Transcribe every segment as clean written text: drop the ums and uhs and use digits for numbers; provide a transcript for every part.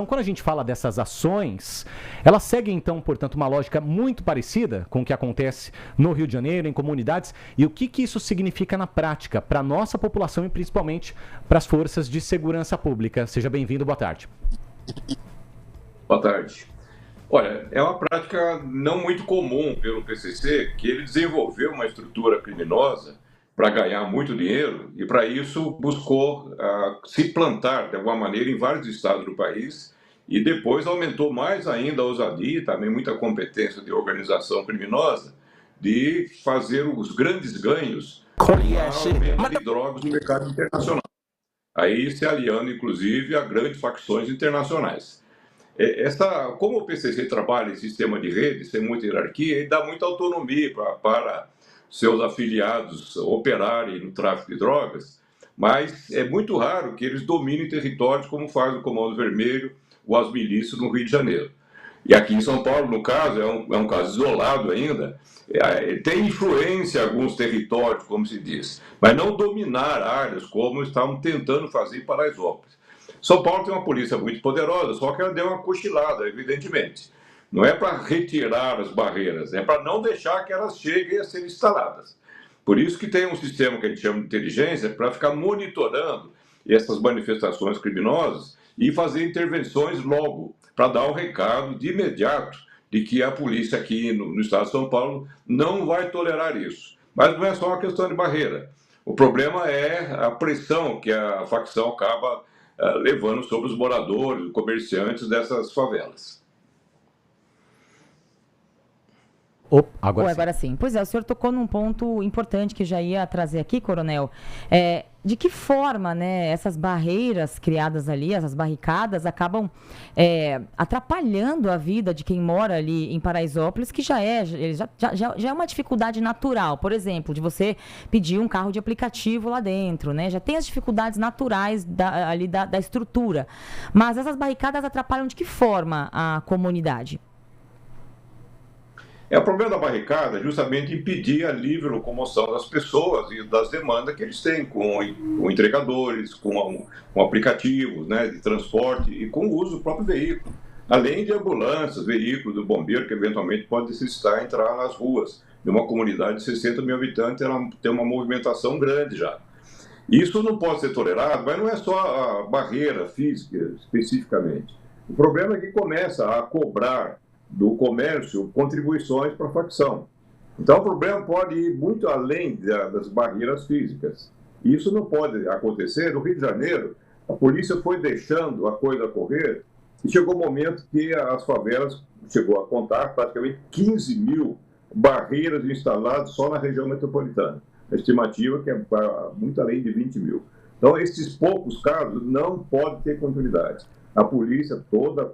Então, quando a gente fala dessas ações, elas seguem, então, portanto, uma lógica muito parecida com o que acontece no Rio de Janeiro, em comunidades, e o que isso significa na prática para a nossa população e principalmente para as forças de segurança pública. Seja bem-vindo, boa tarde. Boa tarde. Olha, é uma prática não muito comum pelo PCC, que ele desenvolveu uma estrutura criminosa para ganhar muito dinheiro e, para isso, buscou se plantar, de alguma maneira, em vários estados do país e depois aumentou mais ainda a ousadia e também muita competência de organização criminosa de fazer os grandes ganhos com a venda de drogas no mercado internacional. Aí se aliando, inclusive, a grandes facções internacionais. Como o PCC trabalha em sistema de rede, sem muita hierarquia, ele dá muita autonomia para seus afiliados operarem no tráfico de drogas, mas é muito raro que eles dominem territórios como faz o Comando Vermelho ou as milícias no Rio de Janeiro. E aqui em São Paulo, no caso, é um caso isolado ainda, tem influência em alguns territórios, como se diz, mas não dominar áreas como estavam tentando fazer em Paraisópolis. São Paulo tem uma polícia muito poderosa, só que ela deu uma cochilada, evidentemente. Não é para retirar as barreiras, é para não deixar que elas cheguem a ser instaladas. Por isso que tem um sistema que a gente chama de inteligência para ficar monitorando essas manifestações criminosas e fazer intervenções logo, para dar um recado de imediato de que a polícia aqui no estado de São Paulo não vai tolerar isso. Mas não é só uma questão de barreira. O problema é a pressão que a facção acaba levando sobre os moradores, os comerciantes dessas favelas. Agora sim. Pois é, o senhor tocou num ponto importante que já ia trazer aqui, coronel. De que forma, né, essas barreiras criadas ali, essas barricadas, acabam atrapalhando a vida de quem mora ali em Paraisópolis, que já é uma dificuldade natural. Por exemplo, de você pedir um carro de aplicativo lá dentro, né? Já tem as dificuldades naturais da estrutura. Mas essas barricadas atrapalham de que forma a comunidade? O problema da barricada é justamente impedir a livre locomoção das pessoas e das demandas que eles têm com entregadores, com aplicativos, né, de transporte e com o uso do próprio veículo. Além de ambulâncias, veículos do bombeiro que eventualmente pode necessitar entrar nas ruas. De uma comunidade de 60 mil habitantes, ela tem uma movimentação grande já. Isso não pode ser tolerado, mas não é só a barreira física especificamente. O problema é que começa a cobrar do comércio contribuições para a facção. Então o problema pode ir muito além das barreiras físicas. Isso não pode acontecer. No Rio de Janeiro, a polícia foi deixando a coisa correr e chegou o momento que as favelas chegou a contar praticamente 15 mil barreiras instaladas só na região metropolitana. A estimativa que é muito além de 20 mil. Então esses poucos casos não podem ter continuidade. A polícia toda,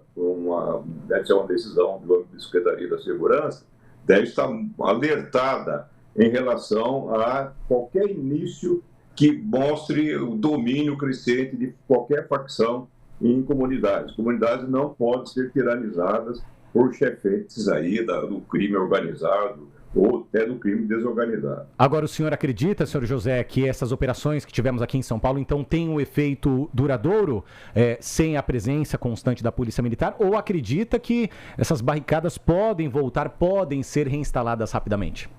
deve ser uma decisão do âmbito da Secretaria da Segurança, deve estar alertada em relação a qualquer início que mostre o domínio crescente de qualquer facção em comunidades. Comunidades não podem ser tiranizadas por chefetes aí do crime organizado, ou até do crime desorganizado. Agora, o senhor acredita, senhor José, que essas operações que tivemos aqui em São Paulo, então, têm um efeito duradouro, sem a presença constante da Polícia Militar? Ou acredita que essas barricadas podem voltar, podem ser reinstaladas rapidamente?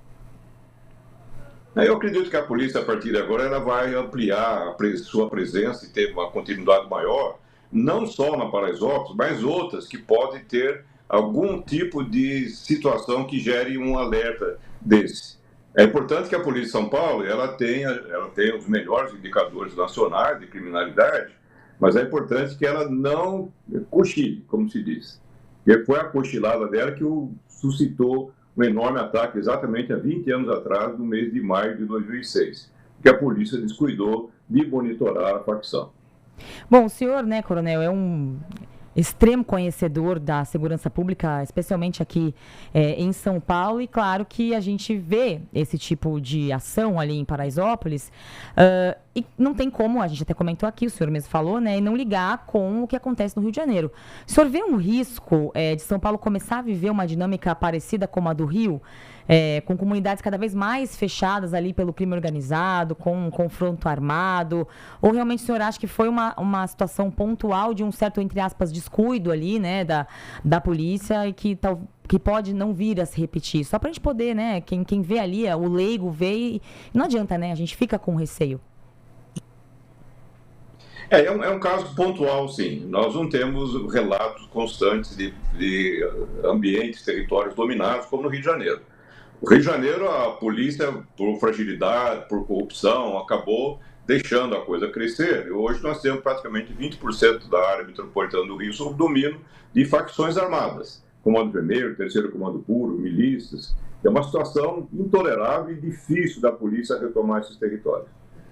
Eu acredito que a polícia, a partir de agora, ela vai ampliar sua presença e ter uma continuidade maior, não só na Paraisópolis, mas outras que podem ter algum tipo de situação que gere um alerta desse. É importante que a Polícia de São Paulo ela tenha os melhores indicadores nacionais de criminalidade, mas é importante que ela não cochile, como se diz. E foi a cochilada dela que suscitou um enorme ataque exatamente há 20 anos atrás, no mês de maio de 2006, que a polícia descuidou de monitorar a facção. Bom, o senhor, né, coronel, é um extremo conhecedor da segurança pública, especialmente aqui em São Paulo, e claro que a gente vê esse tipo de ação ali em Paraisópolis E não tem como, a gente até comentou aqui, o senhor mesmo falou, né, e não ligar com o que acontece no Rio de Janeiro. O senhor vê um risco de São Paulo começar a viver uma dinâmica parecida com a do Rio, com comunidades cada vez mais fechadas ali pelo crime organizado, com um confronto armado? Ou realmente o senhor acha que foi uma situação pontual de um certo, entre aspas, descuido ali, né, da polícia e que pode não vir a se repetir? Só para a gente poder, né, quem vê ali, o leigo vê e não adianta, né, a gente fica com receio. É um caso pontual, sim. Nós não temos relatos constantes de ambientes, territórios dominados, como no Rio de Janeiro. No Rio de Janeiro, a polícia, por fragilidade, por corrupção, acabou deixando a coisa crescer. E hoje nós temos praticamente 20% da área metropolitana do Rio sob domínio de facções armadas. Comando Vermelho, Terceiro Comando Puro, milícias. É uma situação intolerável e difícil da polícia retomar esses territórios.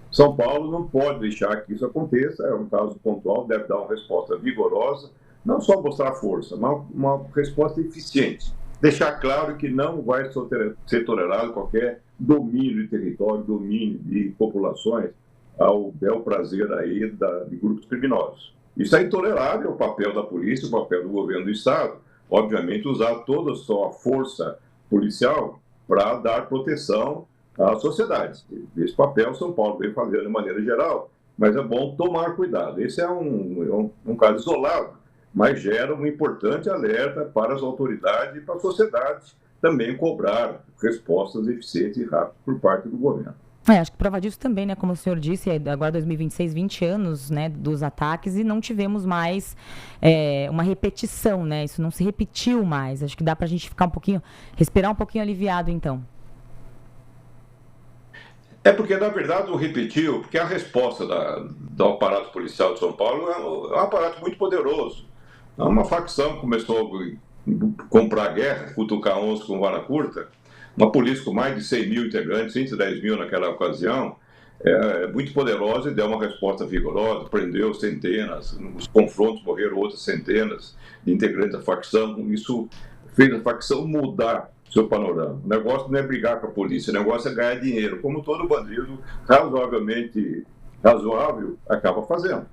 São Paulo não pode deixar que isso aconteça, é um caso pontual, deve dar uma resposta vigorosa, não só mostrar força, mas uma resposta eficiente. Deixar claro que não vai ser tolerado qualquer domínio de território, domínio de populações ao bel prazer aí de grupos criminosos. Isso é intolerável, o papel da polícia, o papel do governo do Estado, obviamente usar toda a sua força policial para dar proteção à sociedade. Esse papel São Paulo vem fazendo de maneira geral, mas é bom tomar cuidado. Esse é um caso isolado, mas gera um importante alerta para as autoridades e para a sociedade também cobrar respostas eficientes e rápidas por parte do governo. Acho que prova disso também, né? Como o senhor disse, agora 2026, 20 anos, né, dos ataques e não tivemos mais uma repetição, né? Isso não se repetiu mais. Acho que dá para a gente ficar respirar um pouquinho aliviado, então. É porque, na verdade, não repetiu, porque a resposta do aparato policial de São Paulo é um aparato muito poderoso. Uma facção que começou a comprar guerra, cutucar onça com vara curta, uma polícia com mais de 100 mil integrantes, 110 mil naquela ocasião, é muito poderosa e deu uma resposta vigorosa, prendeu centenas, nos confrontos morreram outras centenas de integrantes da facção. Isso fez a facção mudar seu panorama. O negócio não é brigar com a polícia, o negócio é ganhar dinheiro, como todo bandido razoavelmente razoável acaba fazendo.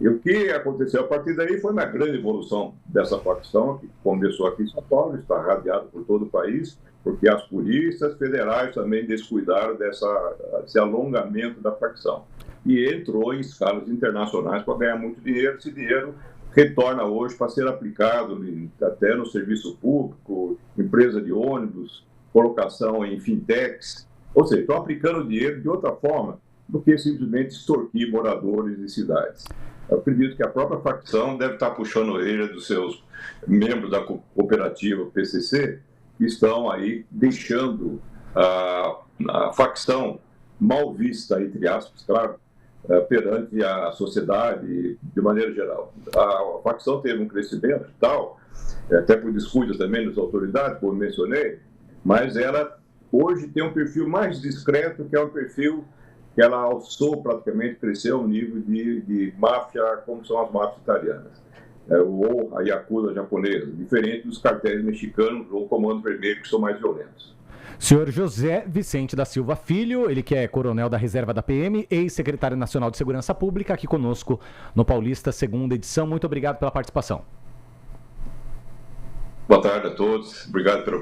E o que aconteceu a partir daí foi uma grande evolução dessa facção, que começou aqui em São Paulo, está radiada por todo o país, porque as polícias federais também descuidaram desse alongamento da facção. E entrou em escalas internacionais para ganhar muito dinheiro. Esse dinheiro retorna hoje para ser aplicado até no serviço público, empresa de ônibus, colocação em fintechs. Ou seja, estão aplicando dinheiro de outra forma do que simplesmente extorquir moradores de cidades. Eu acredito que a própria facção deve estar puxando a orelha dos seus membros da cooperativa PCC, que estão aí deixando a facção mal vista, entre aspas, claro, perante a sociedade de maneira geral. A facção teve um crescimento tal, até por descuido também das autoridades, como mencionei, mas ela hoje tem um perfil mais discreto, que é um perfil que ela alçou praticamente, cresceu a um nível de máfia, como são as máfias italianas, ou a Yakuza japonesa, diferente dos cartéis mexicanos ou Comando Vermelho, que são mais violentos. Senhor José Vicente da Silva Filho, ele que é coronel da reserva da PM, ex-secretário nacional de Segurança Pública, aqui conosco no Paulista, segunda edição. Muito obrigado pela participação. Boa tarde a todos. Obrigado pela